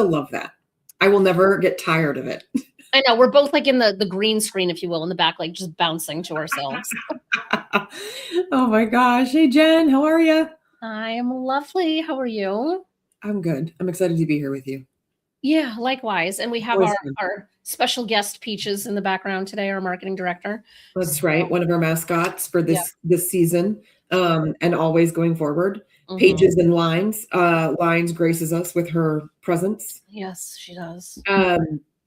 still love that. I will never get tired of it. I know. We're both like in the green screen, if you will, in the back, like just bouncing to ourselves. Oh my gosh. Hey, Jen, how are you? I am lovely. How are you? I'm good. I'm excited to be here with you. Yeah, likewise. And we have our special guest Peaches in the background today, our marketing director. That's right. One of our mascots for this season, and always going forward. Pages and Lines. Lines graces us with her presence. Yes, she does.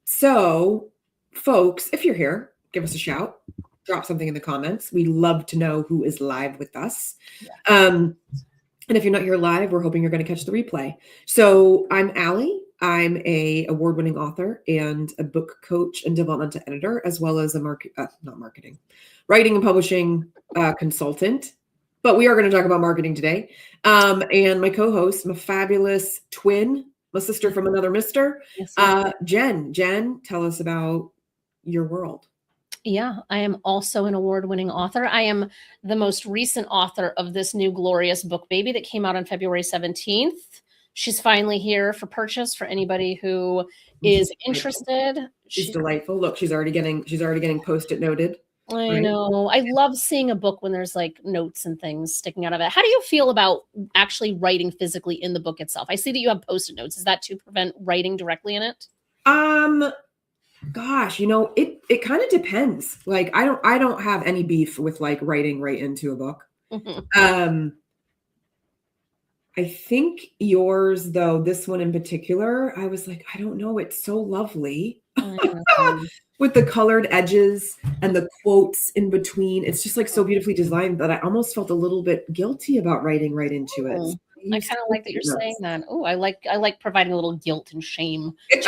So, folks, if you're here, give us a shout. Drop something in the comments. We love to know who is live with us. Yeah. And if you're not here live, we're hoping you're going to catch the replay. So I'm Allie. I'm a award-winning author and a book coach and developmental editor, as well as a writing and publishing consultant. But we are going to talk about marketing today. And my co-host, my fabulous twin, my sister from another mister, Jenn. Jenn, tell us about your world. Yeah, I am also an award-winning author. I am the most recent author of this new glorious book baby that came out on February 17th. She's finally here for purchase for anybody who is interested. She's delightful. Look, she's already getting Post-it noted. I know. I love seeing a book when there's like notes and things sticking out of it. How do you feel about actually writing physically in the book itself? I see that you have Post-it notes. Is that to prevent writing directly in it? Gosh, it kind of depends. Like, I don't have any beef with like writing right into a book. I think yours, though, this one in particular, I was like, I don't know. It's so lovely with the colored edges and the quotes in between. It's just like so beautifully designed that I almost felt a little bit guilty about writing right into it. So I kind of like that you're saying that. Oh, I like providing a little guilt and shame. Hey,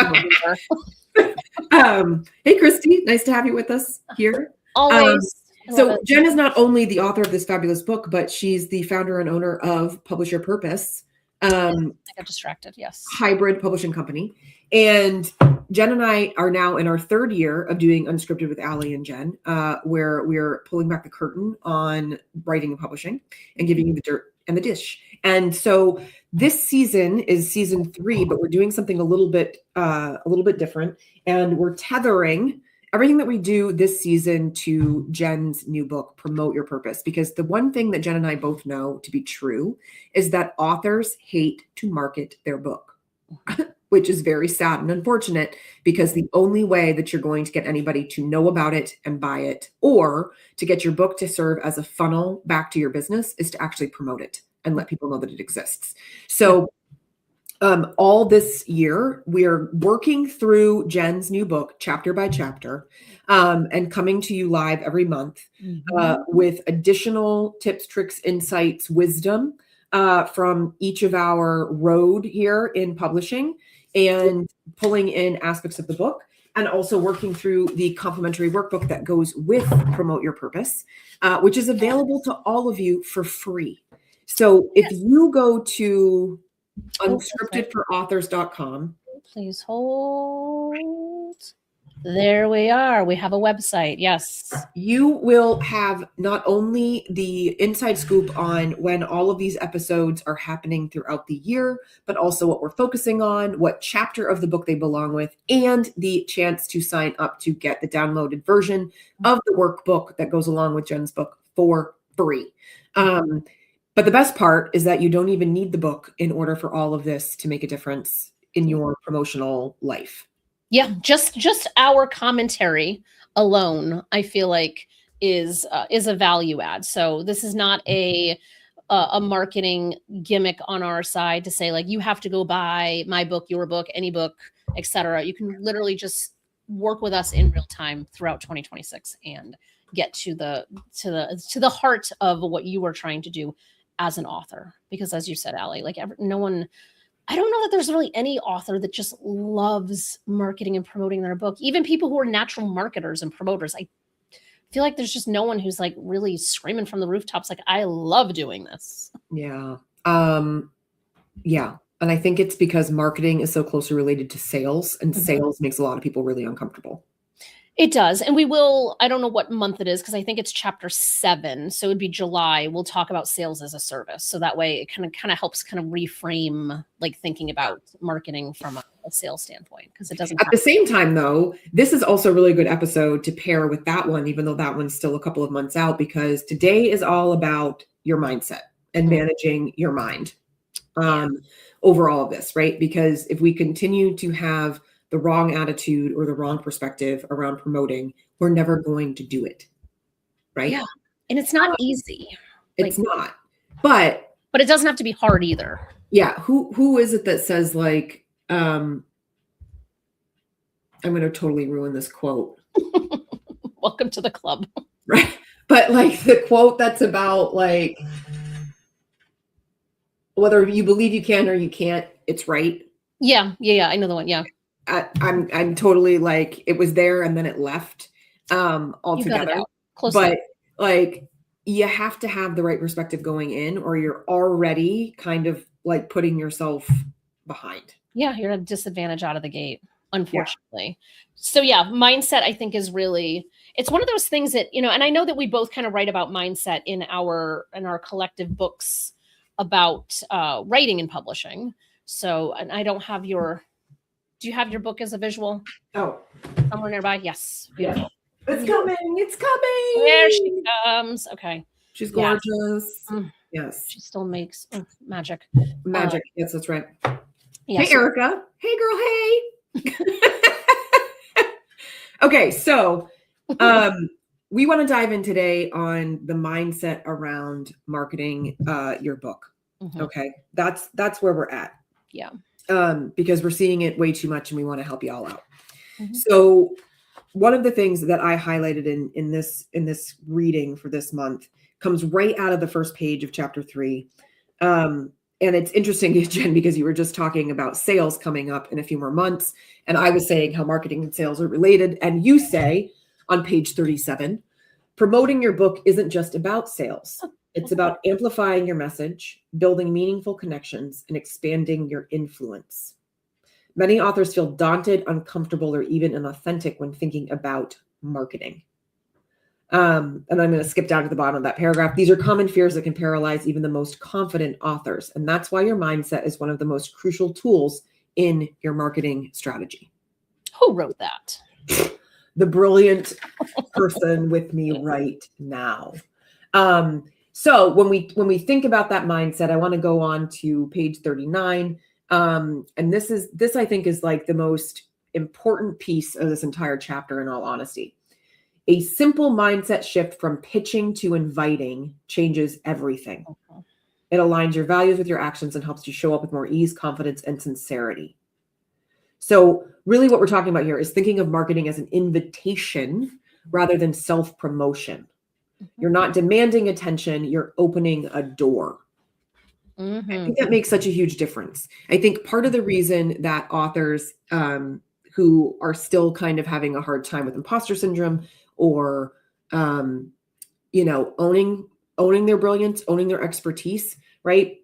Christy, nice to have you with us here. Always. So Jenn is not only the author of this fabulous book, but she's the founder and owner of Publish Your Purpose. I got distracted. Yes. Hybrid publishing company. And Jenn and I are now in our third year of doing Unscripted with Allie and Jenn, where we're pulling back the curtain on writing and publishing and giving you the dirt and the dish. And so this season is season 3, but we're doing something a little bit different. And we're tethering everything that we do this season to Jenn's new book, Promote Your Purpose. Because the one thing that Jenn and I both know to be true is that authors hate to market their book, which is very sad and unfortunate, because the only way that you're going to get anybody to know about it and buy it, or to get your book to serve as a funnel back to your business, is to actually promote it and let people know that it exists. So all this year, we're working through Jenn's new book, chapter by chapter, and coming to you live every month with additional tips, tricks, insights, wisdom from each of our road here in publishing, and pulling in aspects of the book, and also working through the complimentary workbook that goes with Promote Your Purpose, which is available to all of you for free. So if you go to unscriptedforauthors.com. Please hold. There we are. We have a website. Yes. You will have not only the inside scoop on when all of these episodes are happening throughout the year, but also what we're focusing on, what chapter of the book they belong with, and the chance to sign up to get the downloaded version of the workbook that goes along with Jenn's book for free. But the best part is that you don't even need the book in order for all of this to make a difference in your promotional life. Yeah, just our commentary alone, I feel like is a value add. So this is not a marketing gimmick on our side to say like you have to go buy my book, your book, any book, etc. You can literally just work with us in real time throughout 2026 and get to the heart of what you are trying to do as an author. Because as you said, Allie, like no one, I don't know that there's really any author that just loves marketing and promoting their book. Even people who are natural marketers and promoters, I feel like there's just no one who's like really screaming from the rooftops like, I love doing this. Yeah. Yeah. And I think it's because marketing is so closely related to sales, and sales makes a lot of people really uncomfortable. It does. And we will, I don't know what month it is because I think it's chapter 7. So it'd be July. We'll talk about sales as a service. So that way it kind of helps kind of reframe like thinking about marketing from a sales standpoint, because it doesn't At the same time, though, this is also a really good episode to pair with that one, even though that one's still a couple of months out, because today is all about your mindset and managing your mind over all of this, right? Because if we continue to have the wrong attitude or the wrong perspective around promoting, we're never going to do it, right? Yeah, and it's not easy. It's not, but it doesn't have to be hard either. Yeah, who is it that says like, I'm going to totally ruin this quote. Welcome to the club, right? But like the quote that's about like, whether you believe you can or you can't, it's right. Yeah, I know the one. Yeah. I'm totally like, it was there and then it left altogether. But like, you have to have the right perspective going in, or you're already kind of like putting yourself behind. Yeah, you're at a disadvantage out of the gate, unfortunately. Yeah. So yeah, mindset I think is really, it's one of those things that, you know, and I know that we both kind of write about mindset in our collective books about writing and publishing. So, and I don't have do you have your book as a visual? Oh, somewhere nearby? Yes. Yeah. It's coming. It's coming. There she comes. Okay. She's gorgeous. Yeah. Yes. She still makes magic. Magic. Yes, that's right. Yes. Hey, Erica. Hey, girl. Hey. Okay. So we want to dive in today on the mindset around marketing your book. Mm-hmm. Okay. That's where we're at. Yeah. Because we're seeing it way too much and we want to help you all out. Mm-hmm. So one of the things that I highlighted in this reading for this month comes right out of the first page of chapter 3. And it's interesting, Jenn, because you were just talking about sales coming up in a few more months. And I was saying how marketing and sales are related. And you say on page 37, promoting your book isn't just about sales. It's about amplifying your message, building meaningful connections, and expanding your influence. Many authors feel daunted, uncomfortable, or even inauthentic when thinking about marketing. And I'm going to skip down to the bottom of that paragraph. These are common fears that can paralyze even the most confident authors. And that's why your mindset is one of the most crucial tools in your marketing strategy. Who wrote that? The brilliant person with me right now. So when we think about that mindset, I want to go on to page 39. And this I think is like the most important piece of this entire chapter, in all honesty. A simple mindset shift from pitching to inviting changes everything. Okay. It aligns your values with your actions and helps you show up with more ease, confidence, and sincerity. So really what we're talking about here is thinking of marketing as an invitation rather than self-promotion. Mm-hmm. You're not demanding attention, you're opening a door. Mm-hmm. I think that makes such a huge difference. I think part of the reason that authors who are still kind of having a hard time with imposter syndrome or, owning their brilliance, owning their expertise, right,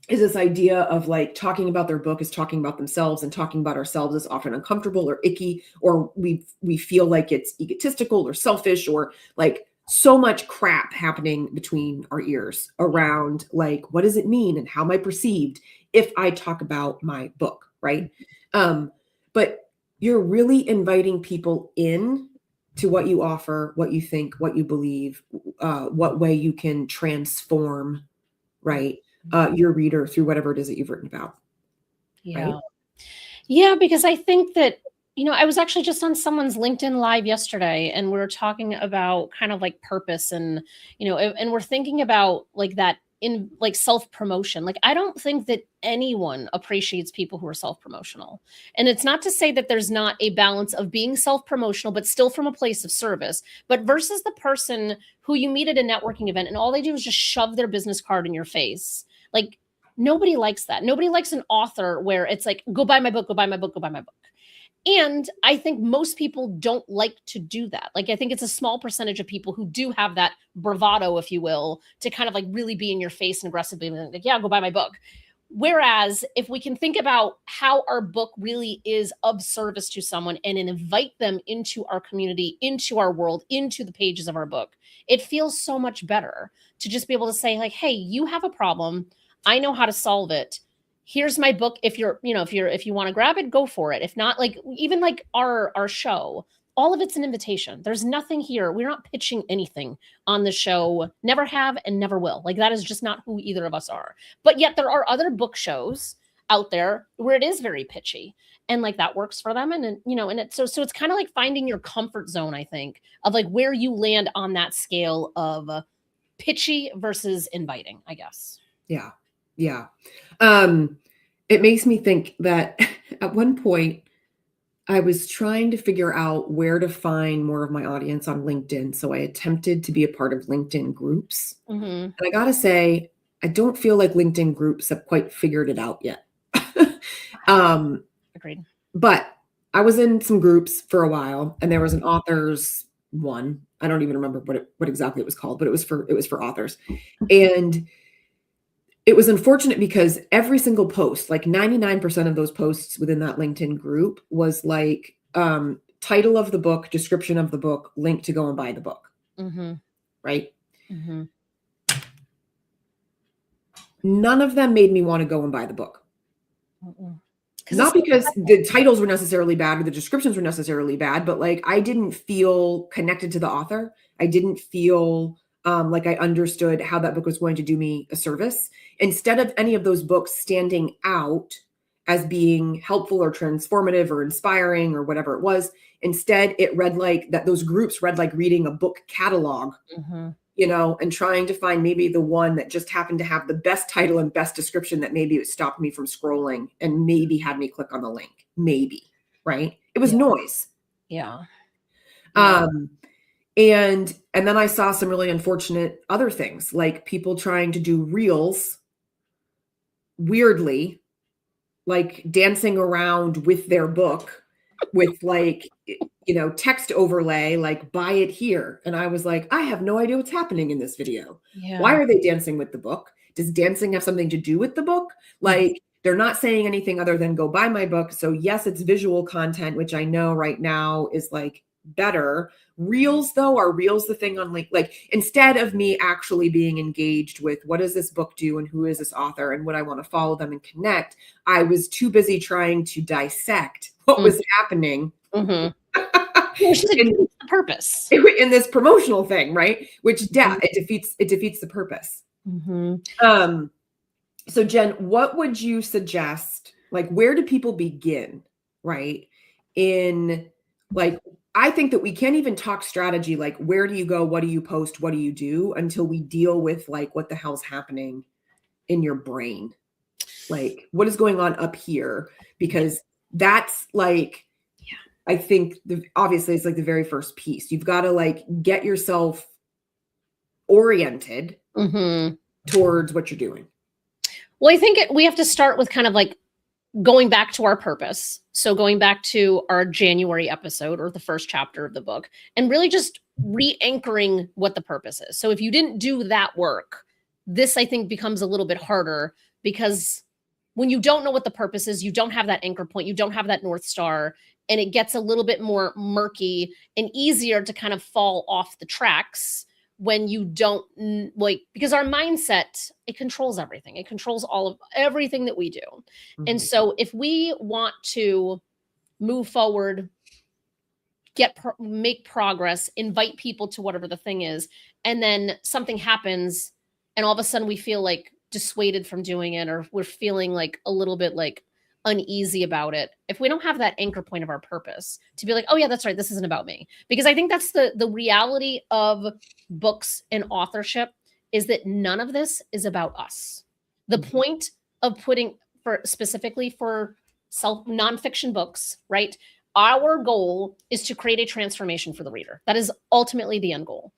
is this idea of like talking about their book is talking about themselves, and talking about ourselves is often uncomfortable or icky, or we feel like it's egotistical or selfish, or like so much crap happening between our ears around like, what does it mean and how am I perceived if I talk about my book, right? But you're really inviting people in to what you offer, what you think, what you believe, what way you can transform, right, your reader through whatever it is that you've written about. Yeah. Right? Yeah, because I think that, I was actually just on someone's LinkedIn Live yesterday, and we were talking about kind of like purpose and, and we're thinking about like that in like self-promotion. Like, I don't think that anyone appreciates people who are self-promotional. And it's not to say that there's not a balance of being self-promotional, but still from a place of service, but versus the person who you meet at a networking event and all they do is just shove their business card in your face. Like, nobody likes that. Nobody likes an author where it's like, go buy my book, go buy my book, go buy my book. And I think most people don't like to do that. Like, I think it's a small percentage of people who do have that bravado, if you will, to kind of like really be in your face and aggressively like, yeah, go buy my book. Whereas if we can think about how our book really is of service to someone and invite them into our community, into our world, into the pages of our book, it feels so much better to just be able to say like, hey, you have a problem. I know how to solve it. Here's my book. If you want to grab it, go for it. If not, like even like our show, all of it's an invitation. There's nothing here. We're not pitching anything on the show, never have and never will. Like that is just not who either of us are. But yet there are other book shows out there where it is very pitchy and like that works for them. And it's so it's kind of like finding your comfort zone, I think, of like where you land on that scale of pitchy versus inviting, I guess. Yeah. Yeah. It makes me think that at one point I was trying to figure out where to find more of my audience on LinkedIn. So I attempted to be a part of LinkedIn groups. Mm-hmm. And I got to say, I don't feel like LinkedIn groups have quite figured it out yet. Agreed. But I was in some groups for a while, and there was an authors one. I don't even remember what exactly it was called, but it was for authors. And it was unfortunate because every single post, like 99% of those posts within that LinkedIn group was like title of the book, description of the book, link to go and buy the book. Mm-hmm. Right? Mm-hmm. None of them made me want to go and buy the book. Mm-mm. Not because the titles were necessarily bad or the descriptions were necessarily bad, but like I didn't feel connected to the author. I didn't feel like I understood how that book was going to do me a service. Instead of any of those books standing out as being helpful or transformative or inspiring or whatever it was, instead it read like that. Those groups read like reading a book catalog, Mm-hmm. And trying to find maybe the one that just happened to have the best title and best description that maybe it stopped me from scrolling and maybe had me click on the link. Maybe, right? It was noise. Yeah. And then I saw some really unfortunate other things, like people trying to do reels weirdly, like dancing around with their book with like, text overlay, like buy it here. And I was like, I have no idea what's happening in this video. Yeah. Why are they dancing with the book? Does dancing have something to do with the book? Like they're not saying anything other than go buy my book. So yes, it's visual content, which I know right now is like better. Reels though, are reels the thing on like instead of me actually being engaged with what does this book do and who is this author and would I want to follow them and connect, I was too busy trying to dissect what was happening. Mm-hmm. in the purpose in this promotional thing, right? Which it defeats the purpose. Mm-hmm. So Jen, what would you suggest? Like, where do people begin, right? In like, I think that we can't even talk strategy. Like, where do you go? What do you post? What do you do until we deal with like what the hell's happening in your brain? Like, what is going on up here? Because that's like, I think obviously it's like the very first piece. You've got to like get yourself oriented towards what you're doing. Well, I think we have to start with kind of like going back to our purpose. So going back to our January episode or the first chapter of the book and really just re-anchoring what the purpose is. So if you didn't do that work, this I think becomes a little bit harder because when you don't know what the purpose is, you don't have that anchor point, you don't have that North Star, and it gets a little bit more murky and easier to kind of fall off the tracks when you don't like, because our mindset, it controls everything. It controls everything that we do. And so if we want to move forward, make progress, invite people to whatever the thing is, and then something happens and all of a sudden we feel like dissuaded from doing it, or we're feeling like a little bit like uneasy about it, if we don't have that anchor point of our purpose to be like, oh yeah, that's right, this isn't about me. Because I think that's the reality of books and authorship, is that none of this is about us. The point of putting specifically for nonfiction books, right? Our goal is to create a transformation for the reader. That is ultimately the end goal.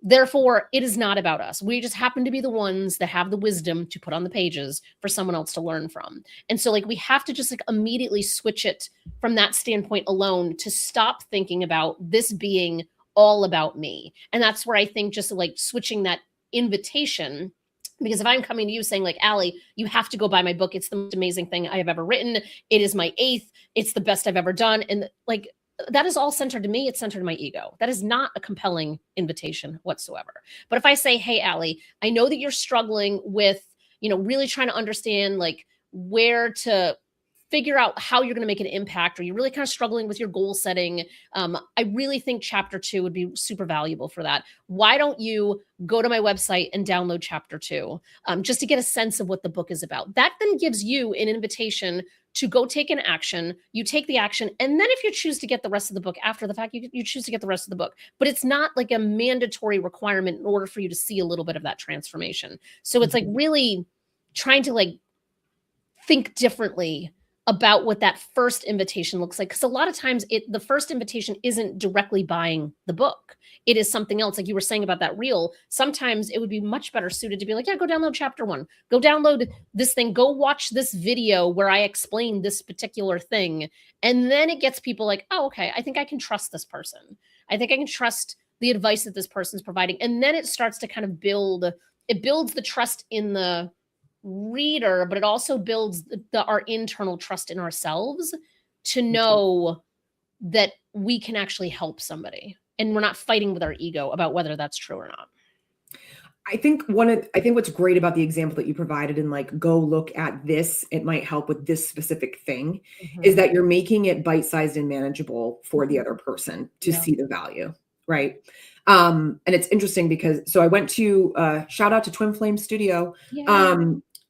Therefore, it is not about us. We just happen to be the ones that have the wisdom to put on the pages for someone else to learn from. And so like we have to just like immediately switch it from that standpoint alone to stop thinking about this being all about me. And that's where I think just like switching that invitation Because if I'm coming to you saying like, Allie, you have to go buy my book. It's the most amazing thing I have ever written. It is my 8th. It's the best I've ever done. And like, that is all centered to me. It's centered in my ego. That is not a compelling invitation whatsoever. But if I say, hey, Allie, I know that you're struggling with, really trying to understand like where to figure out how you're going to make an impact, or you're really kind of struggling with your goal setting. I really think chapter 2 would be super valuable for that. Why don't you go to my website and download chapter 2, just to get a sense of what the book is about? That then gives you an invitation to go take an action. You take the action. And then if you choose to get the rest of the book after the fact, you choose to get the rest of the book. But it's not like a mandatory requirement in order for you to see a little bit of that transformation. So it's like really trying to like think differently about what that first invitation looks like. Because a lot of times the first invitation isn't directly buying the book. It is something else. Like you were saying about that reel, sometimes it would be much better suited to be like, yeah, go download chapter 1, go download this thing, go watch this video where I explain this particular thing. And then it gets people like, oh, okay, I think I can trust this person. I think I can trust the advice that this person's providing. And then it starts to kind of builds the trust in the reader, but it also builds our internal trust in ourselves to know that we can actually help somebody and we're not fighting with our ego about whether that's true or not. I think what's great about the example that you provided in like, go look at this, it might help with this specific thing, is that you're making it bite-sized and manageable for the other person to see the value. Right. And it's interesting because, so I went to shout out to Twin Flame Studio.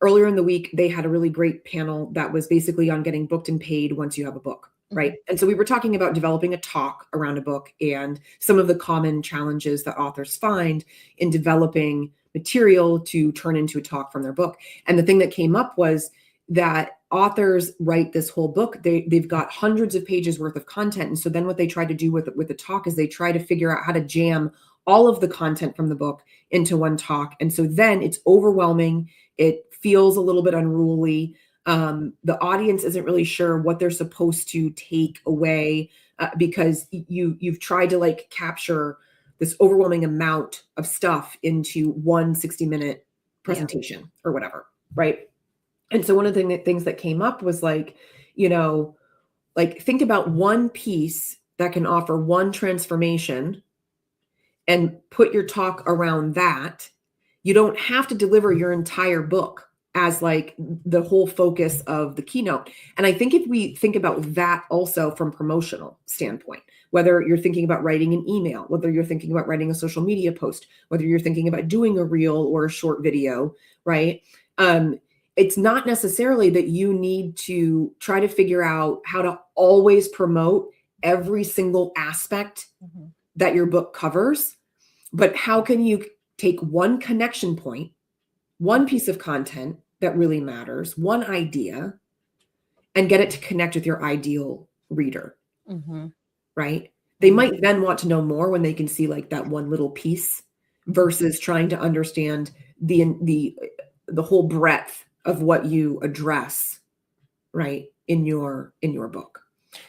Earlier in the week, they had a really great panel that was basically on getting booked and paid once you have a book. Right. And so we were talking about developing a talk around a book and some of the common challenges that authors find in developing material to turn into a talk from their book. And the thing that came up was that authors write this whole book. They've got hundreds of pages worth of content. And so then what they try to do with the talk is they try to figure out how to jam all of the content from the book into one talk. And so then it's overwhelming. It feels a little bit unruly. The audience isn't really sure what they're supposed to take away because you've tried to like capture this overwhelming amount of stuff into one 60-minute presentation or whatever. Right. And so one of the things that came up was like, like think about one piece that can offer one transformation and put your talk around that. You don't have to deliver your entire book as like the whole focus of the keynote. And I think if we think about that also from promotional standpoint, whether you're thinking about writing an email, whether you're thinking about writing a social media post, whether you're thinking about doing a reel or a short video, right? It's not necessarily that you need to try to figure out how to always promote every single aspect that your book covers, but how can you take one connection point, one piece of content that really matters, one idea, and get it to connect with your ideal reader, right? They might then want to know more when they can see like that one little piece versus trying to understand the whole breadth of what you address, right, in your book.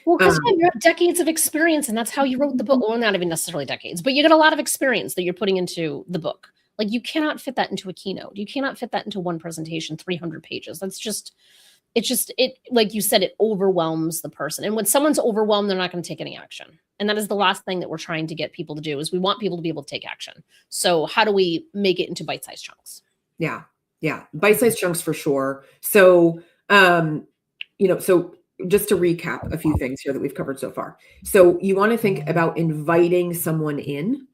Well, because you have decades of experience, and that's how you wrote the book. Well, not even necessarily decades, but you got a lot of experience that you're putting into the book. Like you cannot fit that into a keynote. You cannot fit that into one presentation, 300 pages. It like you said, it overwhelms the person. And when someone's overwhelmed, they're not going to take any action. And that is the last thing that we're trying to get people to do is we want people to be able to take action. So how do we make it into bite-sized chunks? Yeah. Bite-sized chunks for sure. So, so just to recap a few things here that we've covered so far. So you want to think about inviting someone in,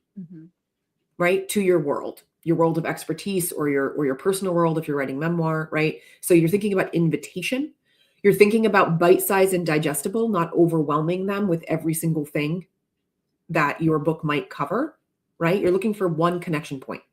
right, to your world of expertise or your personal world if you're writing memoir, right? So you're thinking about invitation. You're thinking about bite-sized and digestible, not overwhelming them with every single thing that your book might cover, right? You're looking for one connection point.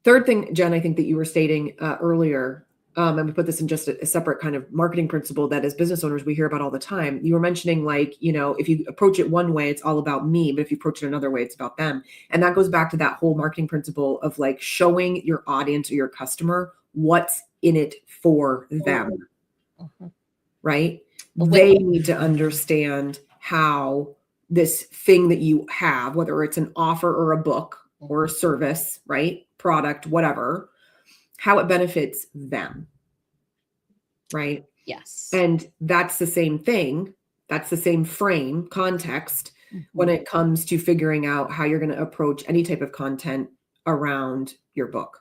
Third thing, Jen, I think that you were stating earlier, and we put this in just a separate kind of marketing principle that as business owners, we hear about all the time. You were mentioning like, if you approach it one way, it's all about me, but if you approach it another way, it's about them. And that goes back to that whole marketing principle of like showing your audience or your customer what's in it for them, right? They need to understand how this thing that you have, whether it's an offer or a book or a service, right? Product, whatever, how it benefits them. Right? Yes. And that's the same thing. That's the same frame, context, when it comes to figuring out how you're going to approach any type of content around your book.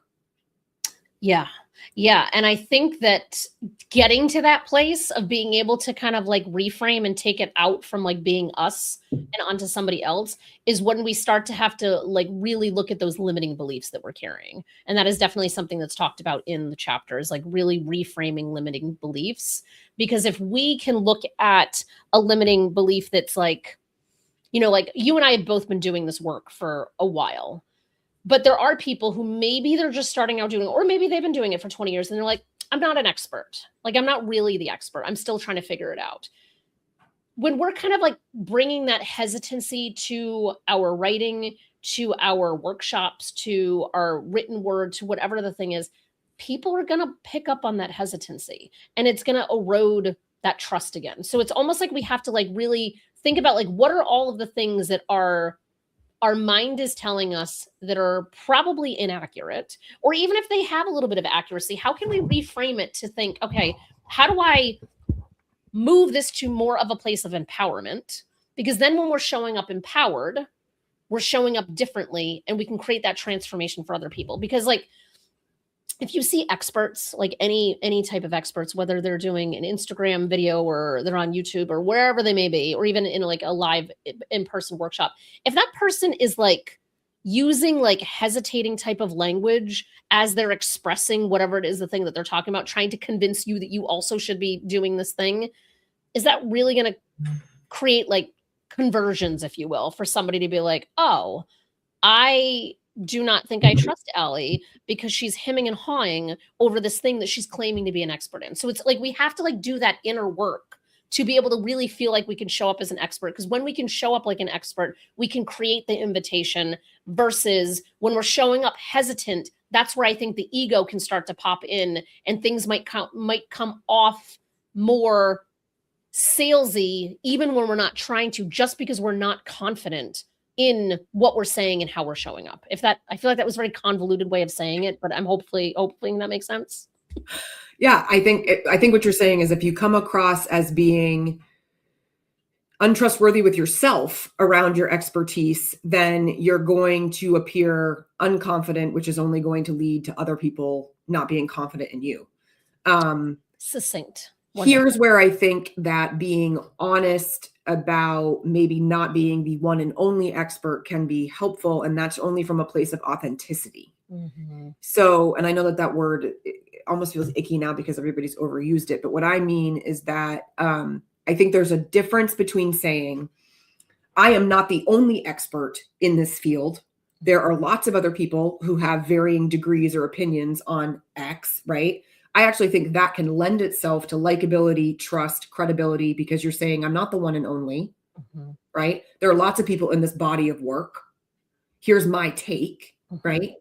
Yeah. Yeah. And I think that getting to that place of being able to kind of like reframe and take it out from like being us and onto somebody else is when we start to have to like really look at those limiting beliefs that we're carrying. And that is definitely something that's talked about in the chapters, like really reframing limiting beliefs. Because if we can look at a limiting belief that's like, like you and I have both been doing this work for a while. But there are people who maybe they're just starting out doing it, or maybe they've been doing it for 20 years and they're like, I'm not an expert. Like, I'm not really the expert. I'm still trying to figure it out. When we're kind of like bringing that hesitancy to our writing, to our workshops, to our written word, to whatever the thing is, people are going to pick up on that hesitancy and it's going to erode that trust again. So it's almost like we have to like really think about like, what are all of the things that our mind is telling us that are probably inaccurate, or even if they have a little bit of accuracy, how can we reframe it to think, okay, how do I move this to more of a place of empowerment? Because then when we're showing up empowered, we're showing up differently and we can create that transformation for other people. Because like, if you see experts, like any type of experts, whether they're doing an Instagram video or they're on YouTube or wherever they may be, or even in like a live in-person workshop, if that person is like using like hesitating type of language as they're expressing whatever it is, the thing that they're talking about, trying to convince you that you also should be doing this thing, is that really going to create like conversions, if you will, for somebody to be like, oh, I do not think I trust Allie because she's hemming and hawing over this thing that she's claiming to be an expert in. So it's like we have to like do that inner work to be able to really feel like we can show up as an expert. Because when we can show up like an expert, we can create the invitation, versus when we're showing up hesitant, that's where I think the ego can start to pop in and things might come off more salesy, even when we're not trying to, just because we're not confident in what we're saying and how we're showing up. I feel like that was a very convoluted way of saying it, but I'm hopefully that makes sense. Yeah, I think what you're saying is if you come across as being untrustworthy with yourself around your expertise, then you're going to appear unconfident, which is only going to lead to other people not being confident in you. Succinct. Wonderful. Here's where I think that being honest about maybe not being the one and only expert can be helpful. And that's only from a place of authenticity. Mm-hmm. So, and I know that word almost feels icky now because everybody's overused it. But what I mean is that I think there's a difference between saying, I am not the only expert in this field. There are lots of other people who have varying degrees or opinions on X, right? I actually think that can lend itself to likability, trust, credibility, because you're saying I'm not the one and only, mm-hmm. right? There are lots of people in this body of work. Here's my take, mm-hmm. right?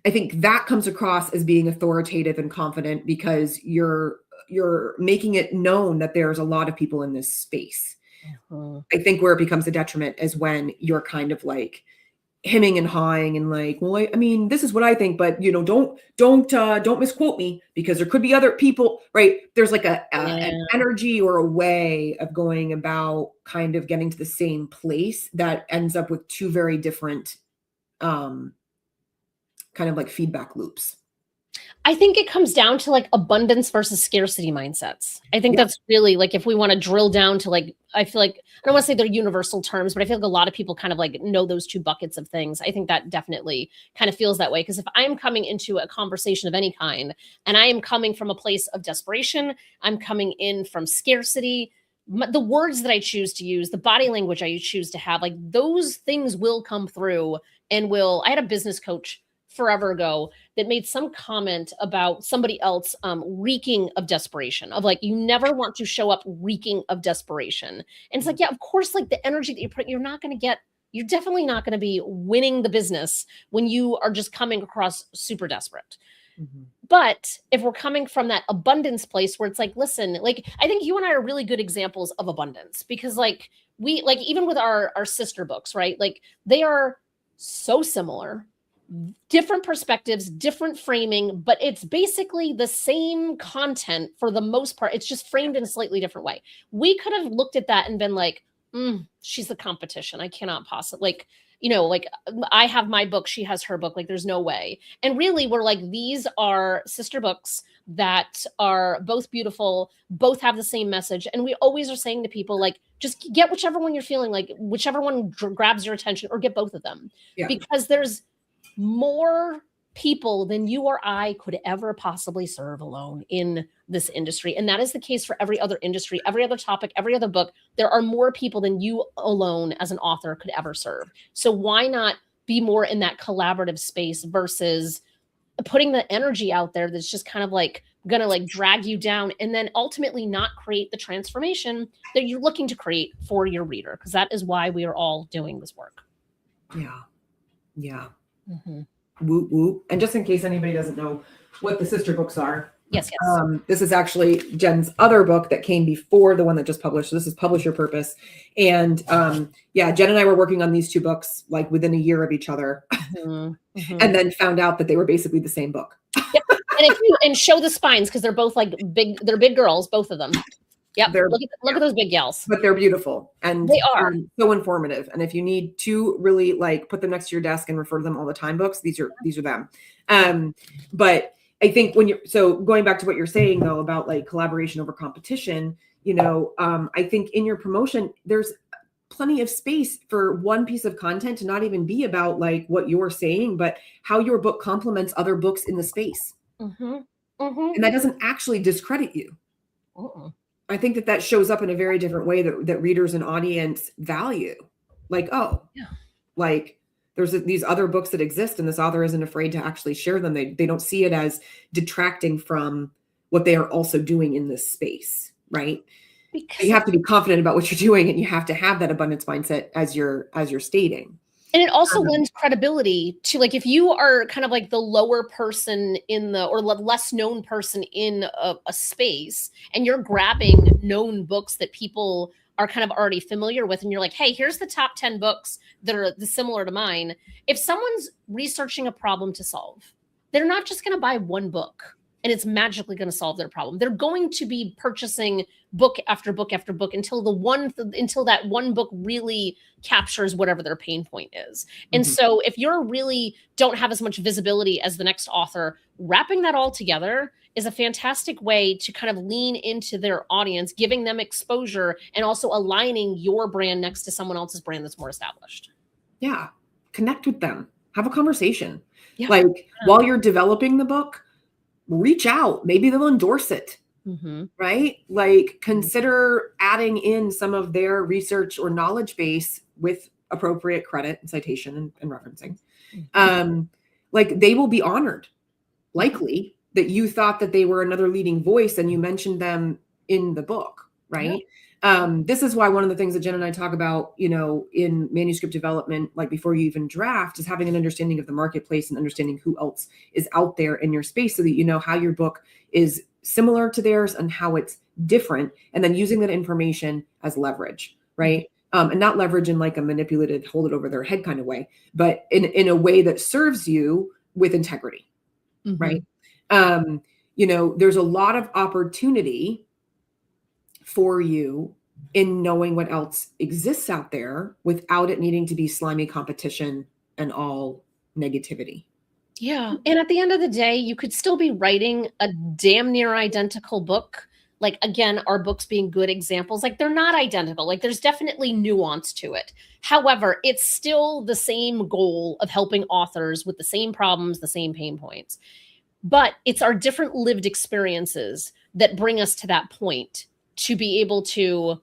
I think that comes across as being authoritative and confident because you're making it known that there's a lot of people in this space. Mm-hmm. I think where it becomes a detriment is when you're kind of like hemming and hawing and like, well, I mean, this is what I think, but don't misquote me because there could be other people, right? There's like an energy or a way of going about kind of getting to the same place that ends up with two very different kind of like feedback loops. I think it comes down to like abundance versus scarcity mindsets. I think that's really like, if we want to drill down to like, I feel like, I don't want to say they're universal terms, but I feel like a lot of people kind of like know those two buckets of things. I think that definitely kind of feels that way. Because if I'm coming into a conversation of any kind and I am coming from a place of desperation, I'm coming in from scarcity, the words that I choose to use, the body language I choose to have, like those things will come through and I had a business coach forever ago that made some comment about somebody else reeking of desperation, of like, you never want to show up reeking of desperation. And it's like, yeah, of course, like the energy that you put, you're definitely not going to be winning the business when you are just coming across super desperate. Mm-hmm. But if we're coming from that abundance place where it's like, listen, like, I think you and I are really good examples of abundance because like we, like, even with our sister books, right? Like they are so similar, different perspectives, different framing, but it's basically the same content for the most part. It's just framed in a slightly different way. We could have looked at that and been like, she's the competition. I cannot possibly, like, like I have my book, she has her book. Like, there's no way. And really, we're like, these are sister books that are both beautiful, both have the same message. And we always are saying to people, like, just get whichever one you're feeling like, whichever one grabs your attention, or get both of them. Yeah. Because there's more people than you or I could ever possibly serve alone in this industry. And that is the case for every other industry, every other topic, every other book. There are more people than you alone as an author could ever serve. So why not be more in that collaborative space versus putting the energy out there that's just kind of like gonna like drag you down and then ultimately not create the transformation that you're looking to create for your reader? Because that is why we are all doing this work. Yeah. Yeah. Mm-hmm. Whoop, whoop. And just in case anybody doesn't know what the sister books are, yes. This is actually Jenn's other book that came before the one that just published. So this is Publish Your Purpose. And Jenn and I were working on these two books like within a year of each other, and then found out that they were basically the same book. Yep. And show the spines, because they're both like big. They're big girls, both of them. Yep. Look at those big gals. But they're beautiful, and they are so informative. And if you need to really like put them next to your desk and refer to them all the time books, these are them. But I think going back to what you're saying though about like collaboration over competition, I think in your promotion there's plenty of space for one piece of content to not even be about like what you're saying, but how your book complements other books in the space. And that doesn't actually discredit you. I think that shows up in a very different way that readers and audience value. Like, like there's these other books that exist and this author isn't afraid to actually share them. They don't see it as detracting from what they are also doing in this space, right? Because you have to be confident about what you're doing, and you have to have that abundance mindset as you're stating. And it also lends credibility to, like, if you are kind of like the lower person or less known person in a space, and you're grabbing known books that people are kind of already familiar with, and you're like, hey, here's the top 10 books that are similar to mine. If someone's researching a problem to solve, they're not just going to buy one book and it's magically going to solve their problem. They're going to be purchasing book after book after book until that one book really captures whatever their pain point is. And so if you're really don't have as much visibility as the next author, wrapping that all together is a fantastic way to kind of lean into their audience, giving them exposure and also aligning your brand next to someone else's brand that's more established. Yeah. Connect with them. Have a conversation. Yeah. Like while you're developing the book, reach out. Maybe they'll endorse it. Right? Like consider adding in some of their research or knowledge base with appropriate credit and citation and referencing. Like they will be honored, likely, that you thought that they were another leading voice and you mentioned them in the book, right? This is why one of the things that Jenn and I talk about, in manuscript development, like before you even draft, is having an understanding of the marketplace and understanding who else is out there in your space so that you know how your book is similar to theirs and how it's different, and then using that information as leverage, right? And not leverage in like a manipulative, hold it over their head kind of way, but in a way that serves you with integrity, right? There's a lot of opportunity for you in knowing what else exists out there without it needing to be slimy competition and all negativity. Yeah. And at the end of the day, you could still be writing a damn near identical book. Like, again, our books being good examples, like they're not identical. Like there's definitely nuance to it. However, it's still the same goal of helping authors with the same problems, the same pain points. But it's our different lived experiences that bring us to that point to be able to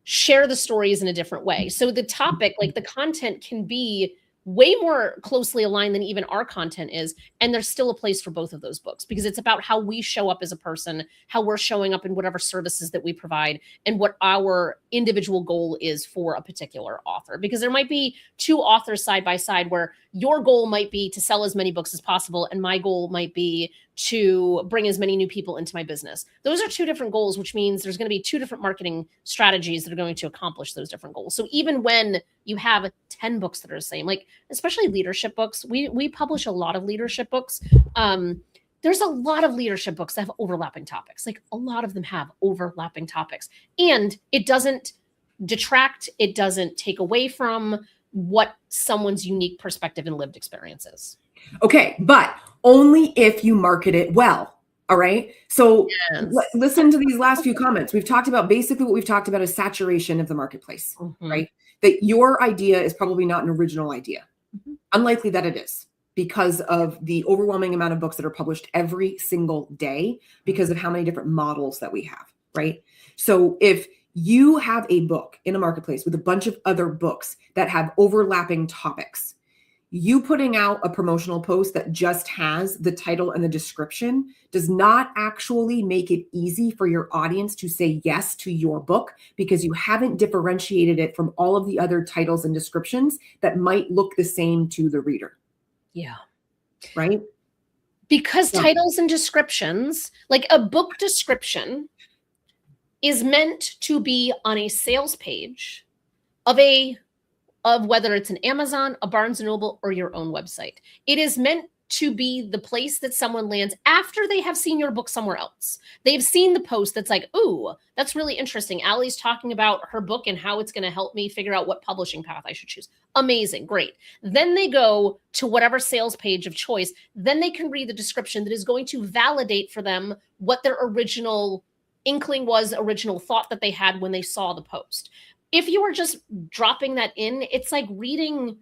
share the stories in a different way. So the topic, like the content, can be way more closely aligned than even our content is. And there's still a place for both of those books because it's about how we show up as a person, how we're showing up in whatever services that we provide, and what our individual goal is for a particular author. Because there might be two authors side by side where your goal might be to sell as many books as possible, and my goal might be to bring as many new people into my business. Those are two different goals, which means there's going to be two different marketing strategies that are going to accomplish those different goals. So even when you have 10 books that are the same, like especially leadership books. We publish a lot of leadership books. There's a lot of leadership books that have overlapping topics. Like a lot of them have overlapping topics, and it doesn't detract, it doesn't take away from what someone's unique perspective and lived experience is. Okay, but only if you market it well. All right. So listen to these last few comments. We've talked about basically what we've talked about is saturation of the marketplace, right? That your idea is probably not an original idea. Unlikely that it is, because of the overwhelming amount of books that are published every single day, because of how many different models that we have, right? So if you have a book in a marketplace with a bunch of other books that have overlapping topics, you putting out a promotional post that just has the title and the description does not actually make it easy for your audience to say yes to your book, because you haven't differentiated it from all of the other titles and descriptions that might look the same to the reader. Yeah. Right? Because titles and descriptions, like a book description, is meant to be on a sales page of whether it's an Amazon, a Barnes & Noble, or your own website. It is meant to be the place that someone lands after they have seen your book somewhere else. They've seen the post that's like, ooh, that's really interesting. Allie's talking about her book and how it's going to help me figure out what publishing path I should choose. Amazing, great. Then they go to whatever sales page of choice. Then they can read the description that is going to validate for them what their original inkling was, original thought that they had when they saw the post. If you are just dropping that in, it's like reading,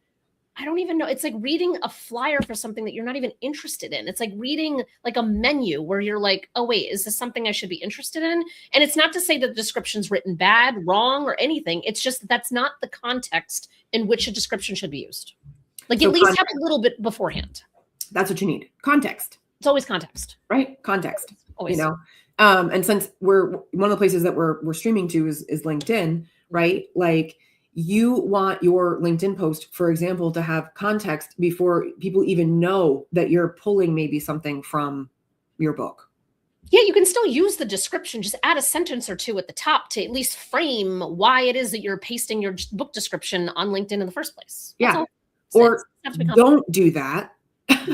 I don't even know. It's like reading a flyer for something that you're not even interested in. It's like reading like a menu where you're like, oh, wait, is this something I should be interested in? And it's not to say that the description's written bad, wrong, or anything. It's just that's not the context in which a description should be used. Like at least have a little bit beforehand. That's what you need. Context. It's always context. Right? Context. Always. You know? And since we're one of the places that we're streaming to is LinkedIn, right? Like you want your LinkedIn post, for example, to have context before people even know that you're pulling maybe something from your book. Yeah, you can still use the description. Just add a sentence or two at the top to at least frame why it is that you're pasting your book description on LinkedIn in the first place. Yeah. Or don't do that.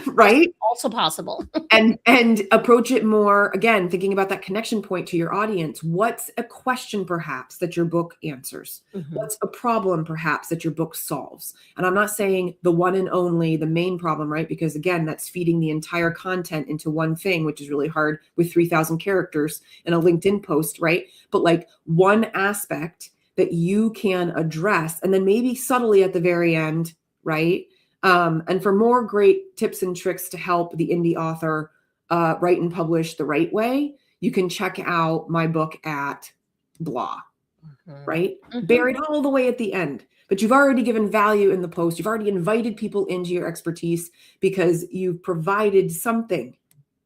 Right? That's also possible. and approach it more, again, thinking about that connection point to your audience. What's a question perhaps that your book answers? What's a problem perhaps that your book solves? And I'm not saying the one and only, the main problem, right? Because again, that's feeding the entire content into one thing, which is really hard with 3,000 characters in a LinkedIn post, right? But like one aspect that you can address, and then maybe subtly at the very end, right? And for more great tips and tricks to help the indie author write and publish the right way, you can check out my book at blah, right? Buried all the way at the end. But you've already given value in the post. You've already invited people into your expertise because you've provided something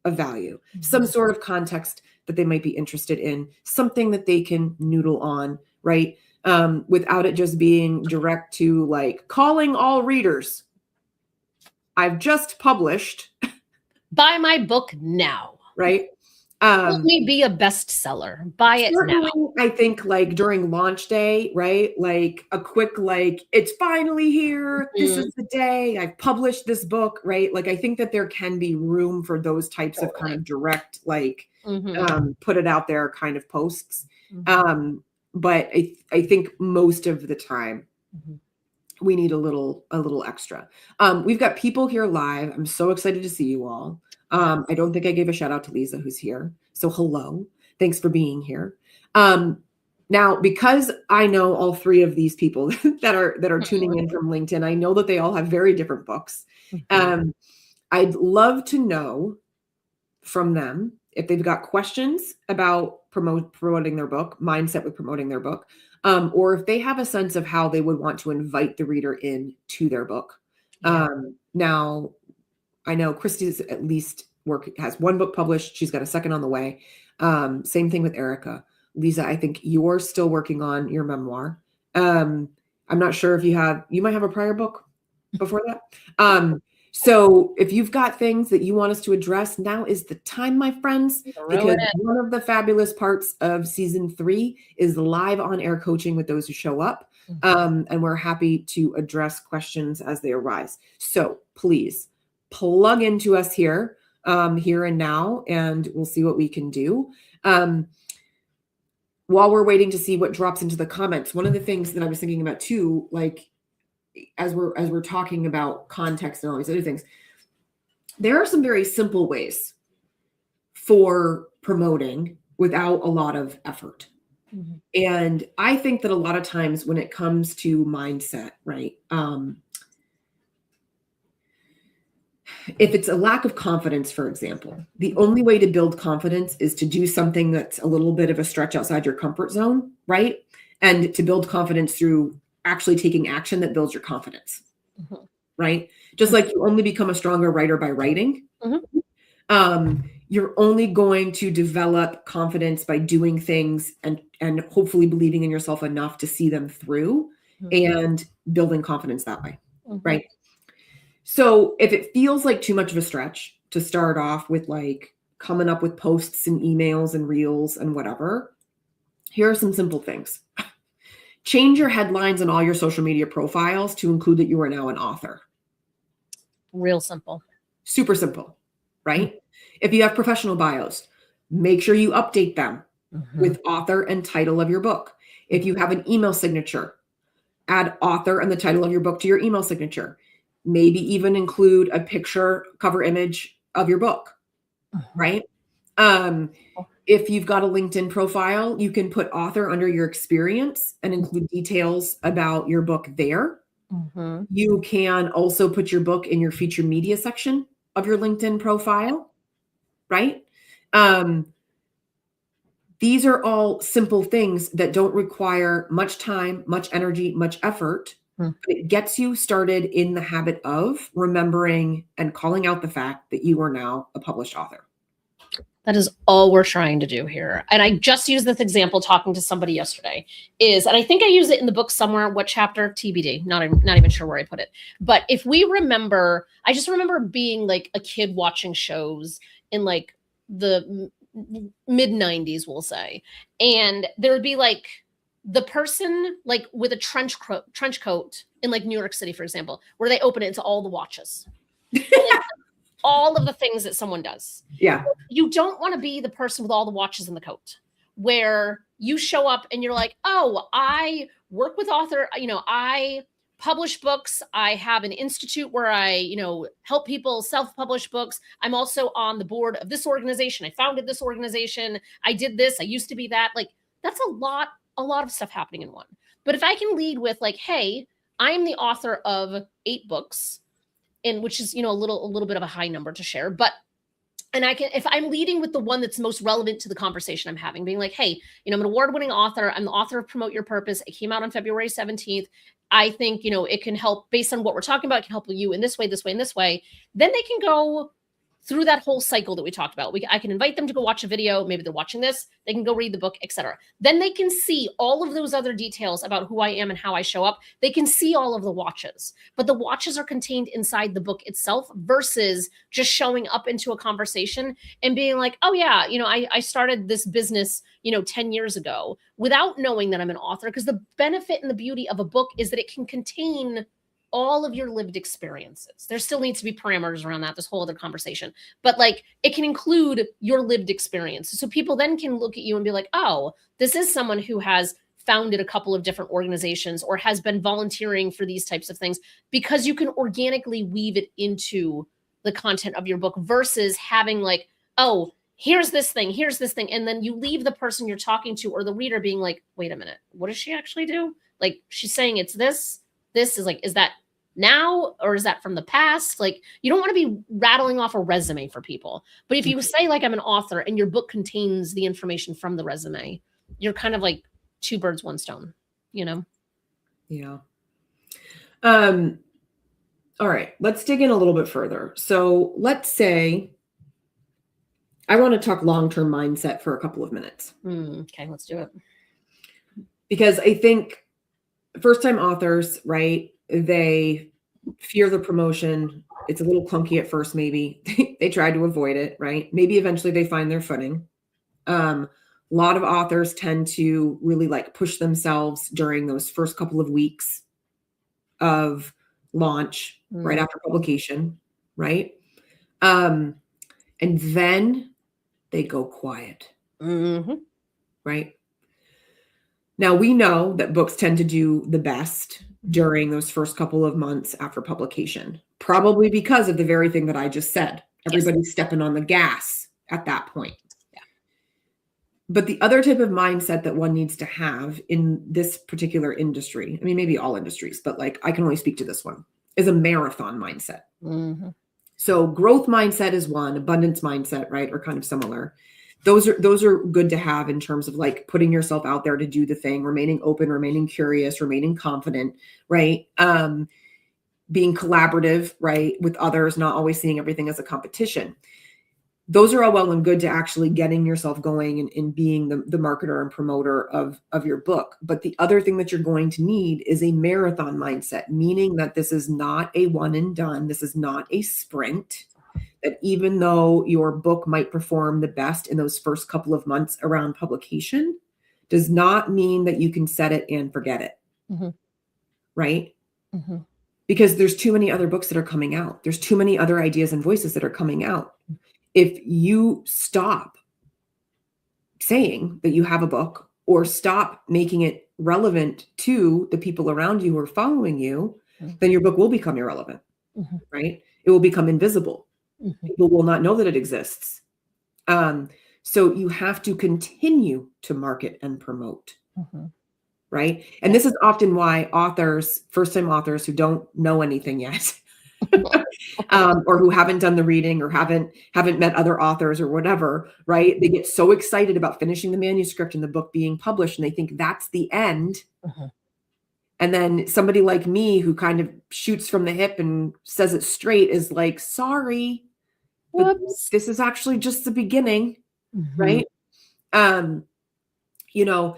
of value, some sort of context that they might be interested in, something that they can noodle on, right? Without it just being direct to like calling all readers. I've just published. Buy my book now. Right? Let me be a bestseller. Buy it now. I think like during launch day, right? Like a quick, like, it's finally here. This is the day I've published this book, right? Like, I think that there can be room for those types of kind of direct, like, put it out there kind of posts. But I think most of the time, we need a little extra. We've got people here live. I'm so excited to see you all. I don't think I gave a shout out to Lisa, who's here. So hello, thanks for being here. Now, because I know all three of these people that are tuning in from LinkedIn, I know that they all have very different books. I'd love to know from them if they've got questions about promoting their book, mindset with promoting their book. Or if they have a sense of how they would want to invite the reader in to their book. Now, I know Christy's at least has one book published. She's got a second on the way. Same thing with Erica. Lisa, I think you're still working on your memoir. I'm not sure if you might have a prior book before that. So if you've got things that you want us to address, now is the time, my friends, because one of the fabulous parts of season 3 is live on air coaching with those who show up. And we're happy to address questions as they arise. So please plug into us here and now, and we'll see what we can do. While we're waiting to see what drops into the comments, one of the things that I was thinking about too, like as we're talking about context and all these other things, there are some very simple ways for promoting without a lot of effort. Mm-hmm. And I think that a lot of times when it comes to mindset, right? If it's a lack of confidence, for example, the only way to build confidence is to do something that's a little bit of a stretch outside your comfort zone, right? And to build confidence through actually taking action that builds your confidence, mm-hmm. right? Just like you only become a stronger writer by writing. Mm-hmm. You're only going to develop confidence by doing things and hopefully believing in yourself enough to see them through, mm-hmm. and building confidence that way, mm-hmm. right? So if it feels like too much of a stretch to start off with, like coming up with posts and emails and reels and whatever, here are some simple things. Change your headlines on all your social media profiles to include that you are now an author. Real simple. Super simple, right? Mm-hmm. If you have professional bios, make sure you update them, mm-hmm. with author and title of your book. If you have an email signature, add author and the title of your book to your email signature. Maybe even include a picture cover image of your book, right? If you've got a LinkedIn profile, you can put author under your experience and include details about your book there. Mm-hmm. You can also put your book in your featured media section of your LinkedIn profile, right? These are all simple things that don't require much time, much energy, much effort. But it gets you started in the habit of remembering and calling out the fact that you are now a published author. That is all we're trying to do here. And I just used this example talking to somebody yesterday and I think I use it in the book somewhere, what chapter, TBD, not even sure where I put it. But if we remember, I just remember being like a kid watching shows in like the mid 90s, we'll say. And there would be like, the person like with a trench coat in like New York City, for example, where they open it into all the watches, all of the things that someone does. Yeah. You don't want to be the person with all the watches in the coat where you show up and you're like, oh, I work with author, I publish books. I have an institute where I, help people self-publish books. I'm also on the board of this organization. I founded this organization. I did this. I used to be that. Like, that's a lot of stuff happening in one. But if I can lead with like, hey, I'm the author of 8 books, and which is, a little bit of a high number to share, and I can, if I'm leading with the one that's most relevant to the conversation I'm having, being like, hey, I'm an award-winning author. I'm the author of Promote Your Purpose. It came out on February 17th. I think, it can help based on what we're talking about. It can help you in this way, this way, and this way. Then they can go through that whole cycle that we talked about. I can invite them to go watch a video. Maybe they're watching this. They can go read the book, etc. Then they can see all of those other details about who I am and how I show up. They can see all of the watches, but the watches are contained inside the book itself versus just showing up into a conversation and being like, oh yeah, I started this business, 10 years ago without knowing that I'm an author. Because the benefit and the beauty of a book is that it can contain all of your lived experiences. There still needs to be parameters around that, this whole other conversation, but like it can include your lived experience. So people then can look at you and be like, oh, this is someone who has founded a couple of different organizations or has been volunteering for these types of things, because you can organically weave it into the content of your book versus having like, oh, here's this thing. And then you leave the person you're talking to or the reader being like, wait a minute, what does she actually do? Like she's saying it's this is like, is that now or is that from the past? Like you don't want to be rattling off a resume for people. But if you say like I'm an author and your book contains the information from the resume, you're kind of like 2 birds, 1 stone, Yeah. All right, let's dig in a little bit further. So let's say I want to talk long-term mindset for a couple of minutes. Okay, let's do it. Because I think first-time authors, right? They fear the promotion. It's a little clunky at first, maybe. They try to avoid it, right? Maybe eventually they find their footing. A lot of authors tend to really like push themselves during those first couple of weeks of launch, right after publication, right? And then they go quiet, right? Now, we know that books tend to do the best during those first couple of months after publication, probably because of the very thing that I just said. Everybody's stepping on the gas at that point. Yeah. But the other type of mindset that one needs to have in this particular industry, I mean, maybe all industries, but like I can only speak to this one, is a marathon mindset. So growth mindset is one, abundance mindset, right, are kind of similar. Those are good to have in terms of like putting yourself out there to do the thing, remaining open, remaining curious, remaining confident, right? Being collaborative, right, with others, not always seeing everything as a competition. Those are all well and good to actually getting yourself going and being the marketer and promoter of your book. But the other thing that you're going to need is a marathon mindset, meaning that this is not a one and done. This is not a sprint. That even though your book might perform the best in those first couple of months around publication, does not mean that you can set it and forget it. Right? Because there's too many other books that are coming out. There's too many other ideas and voices that are coming out. If you stop saying that you have a book or stop making it relevant to the people around you who are following you, then your book will become irrelevant, right? It will become invisible. People will not know that it exists. So you have to continue to market and promote, right? And this is often why authors, first-time authors who don't know anything yet, or who haven't done the reading or haven't met other authors or whatever, right? They get so excited about finishing the manuscript and the book being published, and they think that's the end. And then somebody like me who kind of shoots from the hip and says it straight is like, sorry, but this is actually just the beginning, right? You know,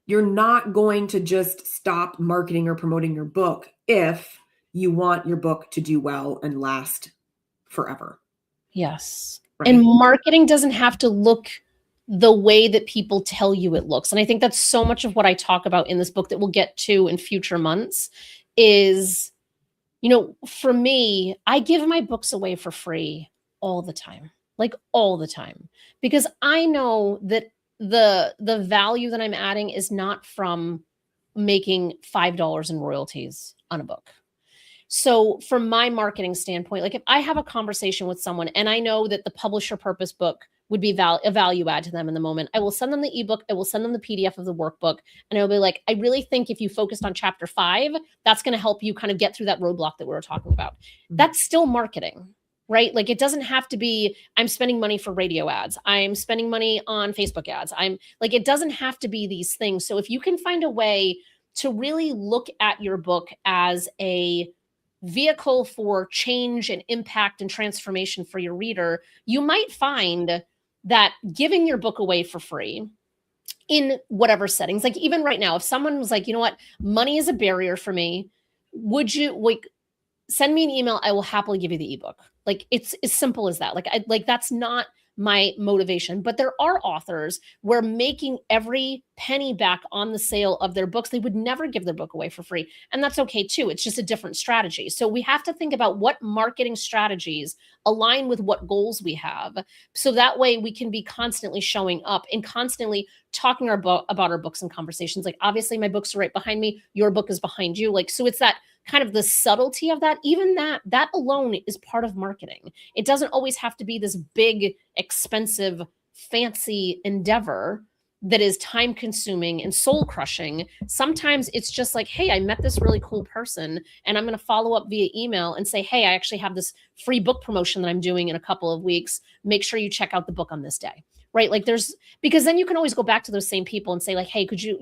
you're not going to just stop marketing or promoting your book if you want your book to do well and last forever. Yes. Right? And marketing doesn't have to look the way that people tell you it looks. And I think that's so much of what I talk about in this book that we'll get to in future months is, you know, for me, I give my books away for free all the time, like all the time, because I know that the value that I'm adding is not from making $5 in royalties on a book. So from my marketing standpoint, like if I have a conversation with someone and I know that the publisher purpose book would be a value add to them in the moment, I will send them the ebook, I will send them the PDF of the workbook, and I'll be like, I really think if you focused on chapter 5, that's going to help you kind of get through that roadblock that we were talking about. That's still marketing, right? Like it doesn't have to be, I'm spending money for radio ads, I'm spending money on Facebook ads. I'm like, it doesn't have to be these things. So if you can find a way to really look at your book as a vehicle for change and impact and transformation for your reader, you might find that giving your book away for free in whatever settings, like even right now, if someone was like, you know what, money is a barrier for me, would you like send me an email? I will happily give you the ebook. Like it's as simple as that. Like that's not my motivation, but there are authors where making every penny back on the sale of their books, they would never give their book away for free. And that's okay too. It's just a different strategy. So we have to think about what marketing strategies align with what goals we have. So that way we can be constantly showing up and constantly talking about our books and conversations. Like obviously my books are right behind me. Your book is behind you. Like, so it's that kind of the subtlety of that, even that alone is part of marketing. It doesn't always have to be this big, expensive, fancy endeavor that is time consuming and soul crushing. Sometimes it's just like, hey, I met this really cool person and I'm going to follow up via email and say, hey, I actually have this free book promotion that I'm doing in a couple of weeks. Make sure you check out the book on this day. Right? Like because then you can always go back to those same people and say like, hey, could you,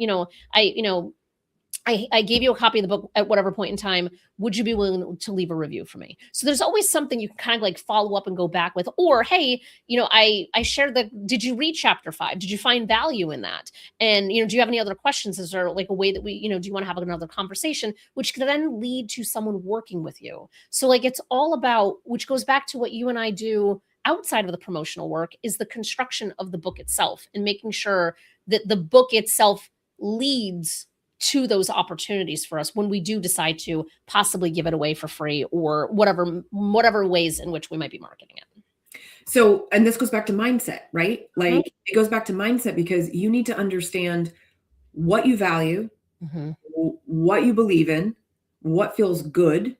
I gave you a copy of the book at whatever point in time. Would you be willing to leave a review for me? So there's always something you can kind of like follow up and go back with. Or, hey, I shared did you read chapter 5? Did you find value in that? And, do you have any other questions? Is there like a way that we, do you want to have another conversation, which can then lead to someone working with you? So like, it's all about, which goes back to what you and I do outside of the promotional work is the construction of the book itself and making sure that the book itself leads to those opportunities for us when we do decide to possibly give it away for free or whatever ways in which we might be marketing it. So, and this goes back to mindset, right? Like it goes back to mindset because you need to understand what you value, what you believe in, what feels good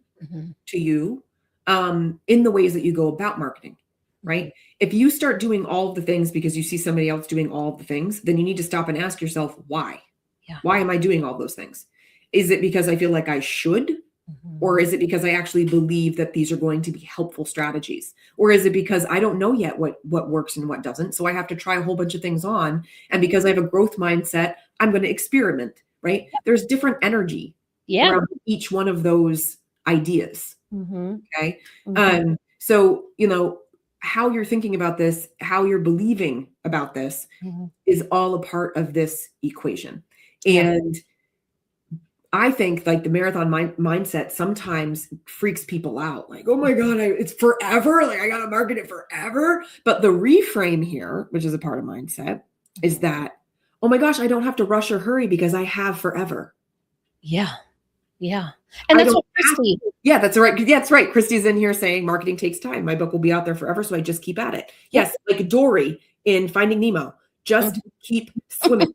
to you, in the ways that you go about marketing, right? If you start doing all of the things because you see somebody else doing all of the things, then you need to stop and ask yourself, why? Yeah. Why am I doing all those things? Is it because I feel like I should? Or is it because I actually believe that these are going to be helpful strategies? Or is it because I don't know yet what works and what doesn't? So I have to try a whole bunch of things on. And because I have a growth mindset, I'm going to experiment, right? There's different energy around each one of those ideas. Okay. So, you know, how you're thinking about this, how you're believing about this is all a part of this equation. And I think like the marathon mindset sometimes freaks people out. Like, oh my God, it's forever. Like I got to market it forever. But the reframe here, which is a part of mindset, is that, oh my gosh, I don't have to rush or hurry because I have forever. Yeah. Yeah. And that's what Christy. Yeah, that's right. Yeah, that's right. Christy's in here saying marketing takes time. My book will be out there forever. So I just keep at it. Yes. Like Dory in Finding Nemo, just keep swimming.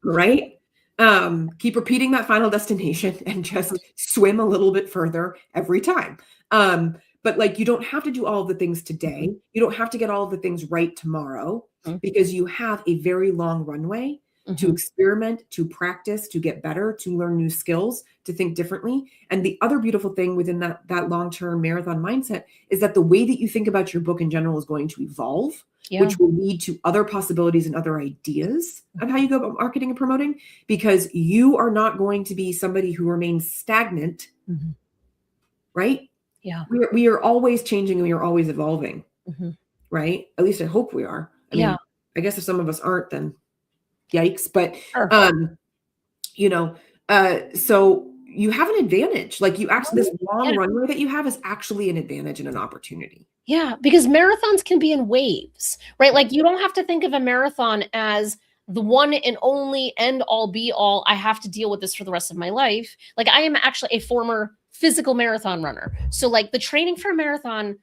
Right. Keep repeating that final destination and just swim a little bit further every time. But like, you don't have to do all of the things today. You don't have to get all of the things right tomorrow because you have a very long runway to experiment, to practice, to get better, to learn new skills, to think differently. And the other beautiful thing within that long-term marathon mindset is that the way that you think about your book in general is going to evolve, which will lead to other possibilities and other ideas of how you go about marketing and promoting, because you are not going to be somebody who remains stagnant, right? Yeah. We are always changing and we are always evolving, right? At least I hope we are. I mean, I guess if some of us aren't, then yikes. But, you know, so you have an advantage. Like you actually, this long runway that you have is actually an advantage and an opportunity. Yeah, because marathons can be in waves, right? Like you don't have to think of a marathon as the one and only end all be all. I have to deal with this for the rest of my life. Like I am actually a former physical marathon runner. So like the training for a marathon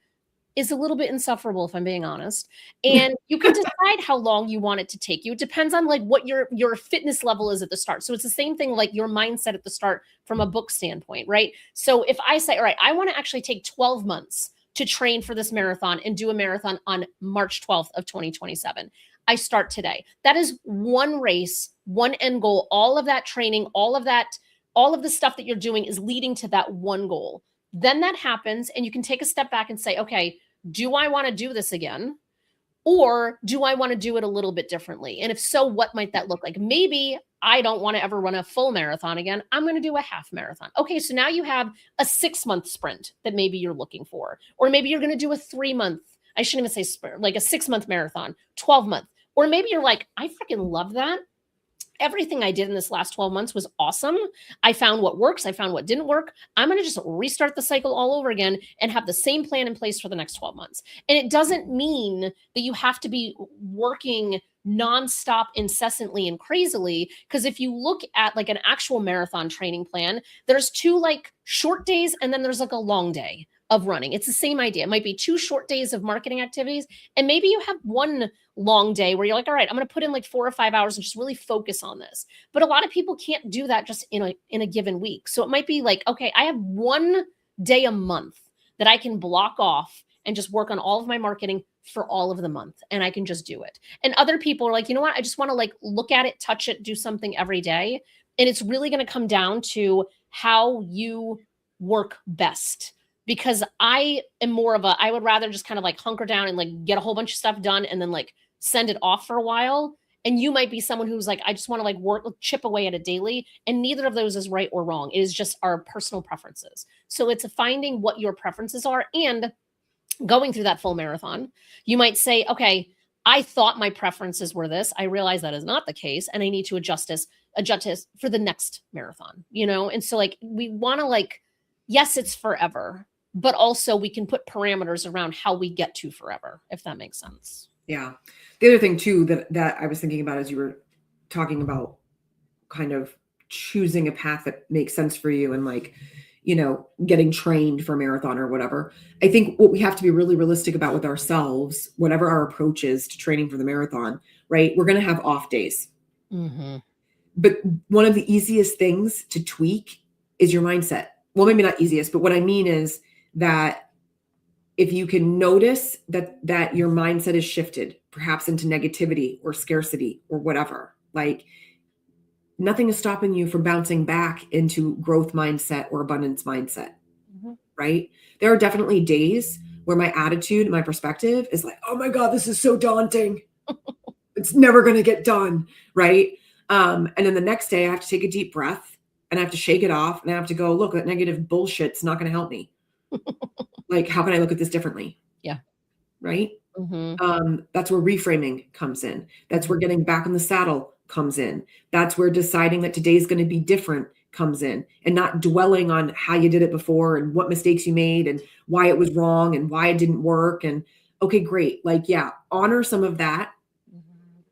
is a little bit insufferable, if I'm being honest. And you can decide how long you want it to take you. It depends on like what your fitness level is at the start. So it's the same thing like your mindset at the start from a book standpoint, right? So if I say, all right, I want to actually take 12 months to train for this marathon and do a marathon on March 12th of 2027. I start today. That is one race, one end goal. All of that training, all of the stuff that you're doing is leading to that one goal. Then that happens and you can take a step back and say, okay, do I want to do this again? Or do I want to do it a little bit differently? And if so, what might that look like? Maybe I don't want to ever run a full marathon again. I'm going to do a half marathon. Okay, so now you have a 6-month sprint that maybe you're looking for. Or maybe you're going to do a 3-month, I shouldn't even say sprint, like a 6-month marathon, 12-month. Or maybe you're like, I freaking love that. Everything I did in this last 12 months was awesome. I found what works. I found what didn't work. I'm going to just restart the cycle all over again and have the same plan in place for the next 12 months. And it doesn't mean that you have to be working nonstop, incessantly, and crazily. Because if you look at like an actual marathon training plan, there's 2 like short days and then there's like a long day of running. It's the same idea. It might be 2 short days of marketing activities. And maybe you have 1 long day where you're like, all right, I'm going to put in like 4 or 5 hours and just really focus on this. But a lot of people can't do that just in a given week. So it might be like, okay, I have 1 day a month that I can block off and just work on all of my marketing for all of the month. And I can just do it. And other people are like, you know what? I just want to like look at it, touch it, do something every day. And it's really going to come down to how you work best. Because I am more of I would rather just kind of like hunker down and like get a whole bunch of stuff done and then like send it off for a while. And you might be someone who's like, I just want to like chip away at it daily. And neither of those is right or wrong. It is just our personal preferences. So it's finding what your preferences are and going through that full marathon. You might say, okay, I thought my preferences were this. I realize that is not the case. And I need to adjust this for the next marathon, you know? And so like, we want to like, yes, it's forever. but also we can put parameters around how we get to forever, if that makes sense. Yeah. The other thing too, that I was thinking about as you were talking about kind of choosing a path that makes sense for you and like, getting trained for marathon or whatever. I think what we have to be really realistic about with ourselves, whatever our approach is to training for the marathon, right? We're going to have off days. Mm-hmm. But one of the easiest things to tweak is your mindset. Well, maybe not easiest, but what I mean is that if you can notice that your mindset is shifted, perhaps into negativity or scarcity or whatever, like nothing is stopping you from bouncing back into growth mindset or abundance mindset, right? There are definitely days where my attitude, my perspective is like, oh my God, this is so daunting. It's never going to get done, right? And then the next day I have to take a deep breath and I have to shake it off and I have to go, look, that negative bullshit's not going to help me. Like, how can I look at this differently? Yeah. Right? That's where reframing comes in. That's where getting back on the saddle comes in. That's where deciding that today's going to be different comes in, and not dwelling on how you did it before and what mistakes you made and why it was wrong and why it didn't work. And okay, great. Like, yeah, honor some of that.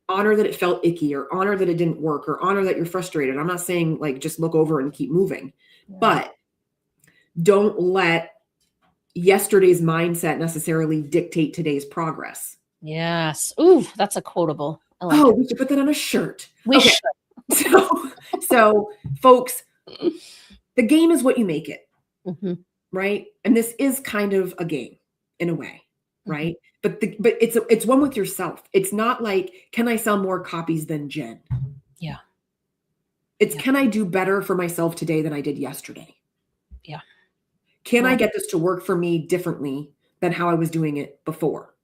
Honor that it felt icky, or honor that it didn't work, or honor that you're frustrated. I'm not saying like just look over and keep moving, but don't let yesterday's mindset necessarily dictate today's progress. Yes. Ooh, that's a quotable. I like it. We should put that on a shirt. We should. So folks, the game is what you make it, right? And this is kind of a game in a way, right? But it's one with yourself. It's not like, can I sell more copies than Jenn? Yeah. It's can I do better for myself today than I did yesterday? Yeah. Can I get this to work for me differently than how I was doing it before?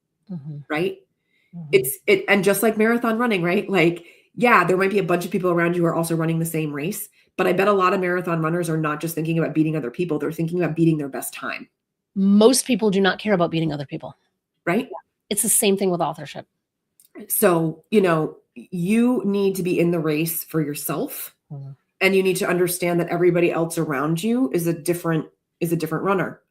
Right? And just like marathon running, right? Like, yeah, there might be a bunch of people around you who are also running the same race, but I bet a lot of marathon runners are not just thinking about beating other people. They're thinking about beating their best time. Most people do not care about beating other people. Right? Yeah. It's the same thing with authorship. So, you need to be in the race for yourself, and you need to understand that everybody else around you is a different runner,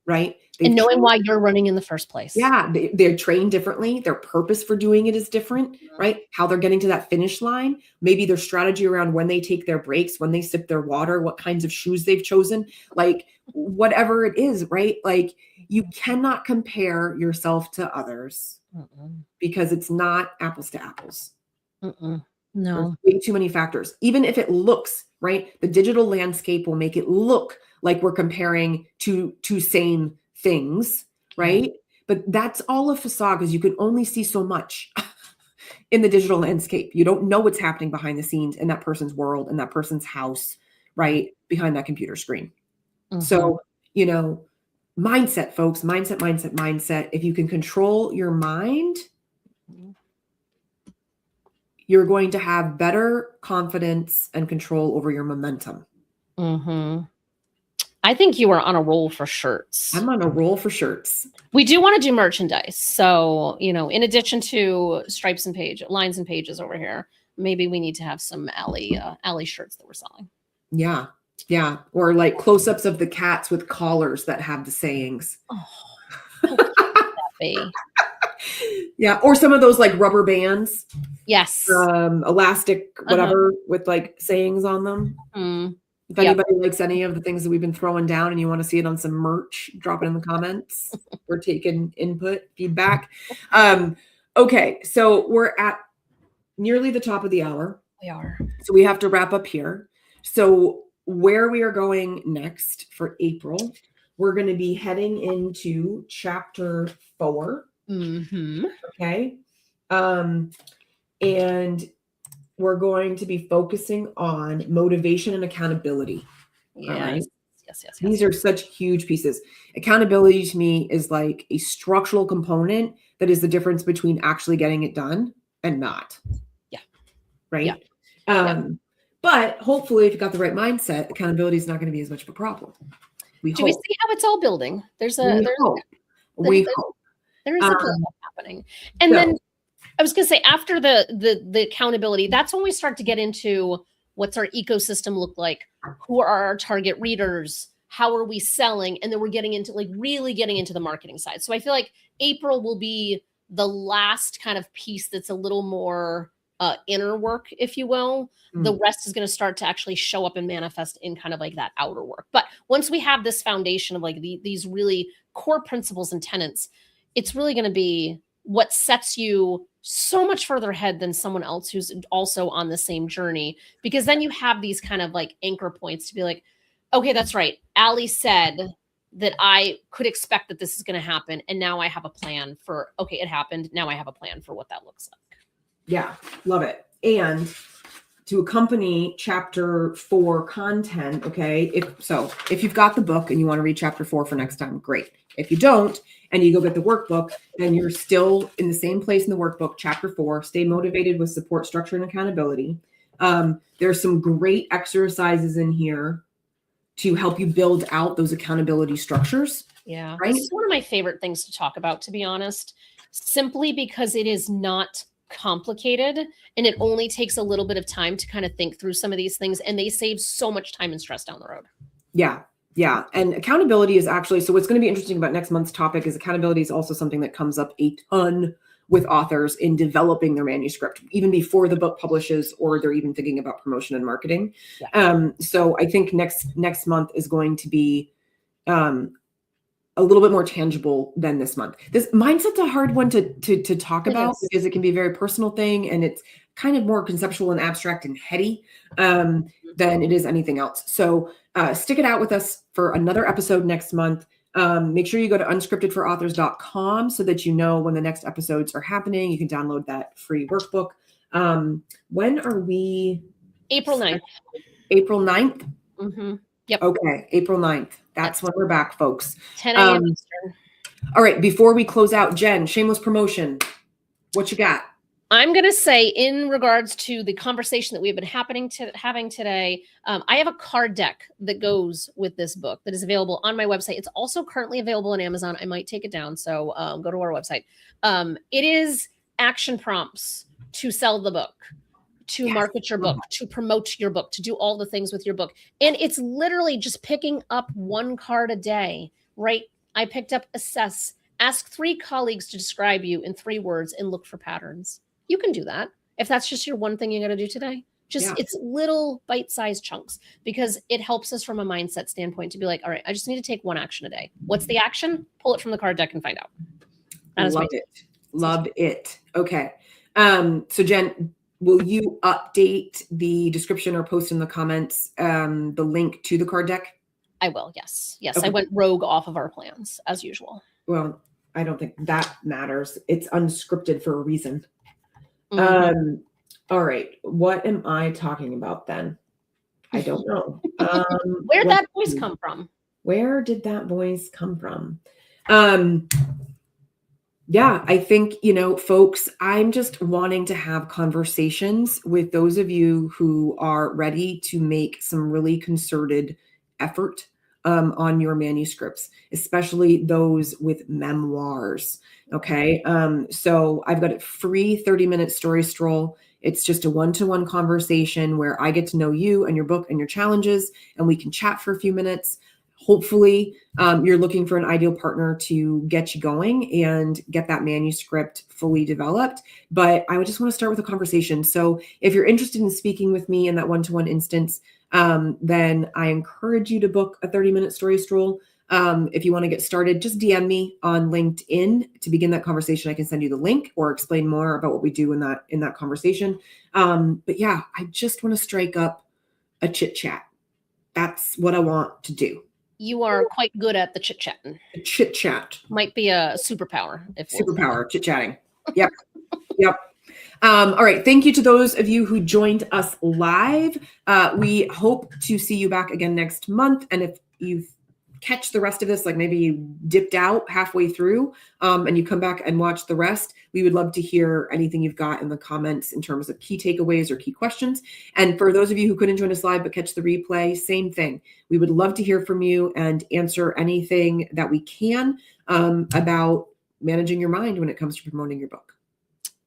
right? And knowing why you're running in the first place. Yeah, they're trained differently. Their purpose for doing it is different, right? How they're getting to that finish line, maybe their strategy around when they take their breaks, when they sip their water, what kinds of shoes they've chosen, like whatever it is, right? Like, you cannot compare yourself to others because it's not apples to apples. No. There's way too many factors. Even if it looks, right, the digital landscape will make it look like we're comparing two same things, right? But that's all a facade, because you can only see so much in the digital landscape. You don't know what's happening behind the scenes in that person's world, in that person's house, right, behind that computer screen. So, mindset, folks, mindset. If you can control your mind, you're going to have better confidence and control over your momentum. I think you are on a roll for shirts. I'm on a roll for shirts. We do want to do merchandise. So, in addition to stripes and lines and pages over here, maybe we need to have some Allie shirts that we're selling. Yeah. Yeah. Or like close-ups of the cats with collars that have the sayings. Yeah. Or some of those like rubber bands. Yes. Elastic, whatever, with like sayings on them. If anybody likes any of the things that we've been throwing down and you want to see it on some merch, drop it in the comments. We're taking input, feedback. Okay. So we're at nearly the top of the hour. We are. So we have to wrap up here. So where we are going next for April, we're going to be heading into chapter 4. Okay. And we're going to be focusing on motivation and accountability. Yes. Right? Yes. These are such huge pieces. Accountability to me is like a structural component that is the difference between actually getting it done and not. Yeah. Right. Yeah. But hopefully, if you got the right mindset, accountability is not going to be as much of a problem. We see how it's all building? We hope. There is a build happening. And then I was going to say, after the accountability, that's when we start to get into what's our ecosystem look like? Who are our target readers? how are we selling? And then we're getting into like really getting into the marketing side. So I feel like April will be the last kind of piece that's a little more inner work, if you will. The rest is going to start to actually show up and manifest in kind of like that outer work. But once we have this foundation of like these really core principles and tenets, it's really going to be what sets you so much further ahead than someone else who's also on the same journey, because then you have these kind of like anchor points to be like, okay, that's right. Allie said that I could expect that this is going to happen. And now I have a plan for, okay, it happened. Now I have a plan for what that looks like. Yeah, love it. And to accompany chapter 4 content, okay, if you've got the book and you want to read chapter 4 for next time, great. If you don't, and you go get the workbook, then you're still in the same place in the workbook, chapter 4, stay motivated with support, structure, and accountability. There's some great exercises in here to help you build out those accountability structures. Yeah. Right? This is one of my favorite things to talk about, to be honest, simply because it is not complicated and it only takes a little bit of time to kind of think through some of these things, and they save so much time and stress down the road. Yeah. Yeah. And accountability is actually, so what's going to be interesting about next month's topic is accountability is also something that comes up a ton with authors in developing their manuscript, even before the book publishes or they're even thinking about promotion and marketing. Yeah. So I think next month is going to be a little bit more tangible than this month. This mindset's a hard one to talk about because it can be a very personal thing, and it's kind of more conceptual and abstract and heady than it is anything else. So stick it out with us for another episode next month. Make sure you go to unscriptedforauthors.com so that you know when the next episodes are happening. You can download that free workbook. When are we? April 9th. April 9th? Mm-hmm. Yep. Okay, April 9th. That's when we're back, folks. 10 a.m. Eastern. All right, before we close out, Jen, shameless promotion. What you got? I'm going to say, in regards to the conversation that we've been having today, I have a card deck that goes with this book that is available on my website. It's also currently available on Amazon. I might take it down, so go to our website. It is action prompts to sell the book, to market your book, to promote your book, to do all the things with your book. And it's literally just picking up one card a day, right? I picked up assess, ask 3 colleagues to describe you in 3 words, and look for patterns. You can do that. If that's just your one thing you got to do today, it's little bite-sized chunks, because it helps us from a mindset standpoint to be like, all right, I just need to take one action a day. What's the action? Pull it from the card deck and find out. Love it. Love it. Okay. So Jen, will you update the description or post in the comments the link to the card deck? I will, yes. Yes, okay. I went rogue off of our plans, as usual. Well, I don't think that matters. It's unscripted for a reason. Mm-hmm. All right. What am I talking about then? I don't know. Where'd that voice come from? Where did that voice come from? Yeah, I think, folks, I'm just wanting to have conversations with those of you who are ready to make some really concerted effort on your manuscripts, especially those with memoirs. Okay. So I've got a free 30-minute story stroll. It's just a one-to-one conversation where I get to know you and your book and your challenges, and we can chat for a few minutes. Hopefully, you're looking for an ideal partner to get you going and get that manuscript fully developed. But I would just want to start with a conversation. So if you're interested in speaking with me in that one-to-one instance, then I encourage you to book a 30-minute story stroll. If you want to get started, just DM me on LinkedIn to begin that conversation. I can send you the link or explain more about what we do in that conversation. But yeah, I just want to strike up a chit chat. That's what I want to do. You are quite good at the chit chatting. Chit chat might be a superpower. Chit chatting. Yep. Yep. All right. Thank you to those of you who joined us live. We hope to see you back again next month. And if you catch the rest of this, like maybe you dipped out halfway through and you come back and watch the rest, we would love to hear anything you've got in the comments in terms of key takeaways or key questions. And for those of you who couldn't join us live but catch the replay, same thing. We would love to hear from you and answer anything that we can about managing your mind when it comes to promoting your book.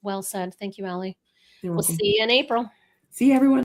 Well said. Thank you, Allie. You're welcome. We'll see you in April. See you, everyone.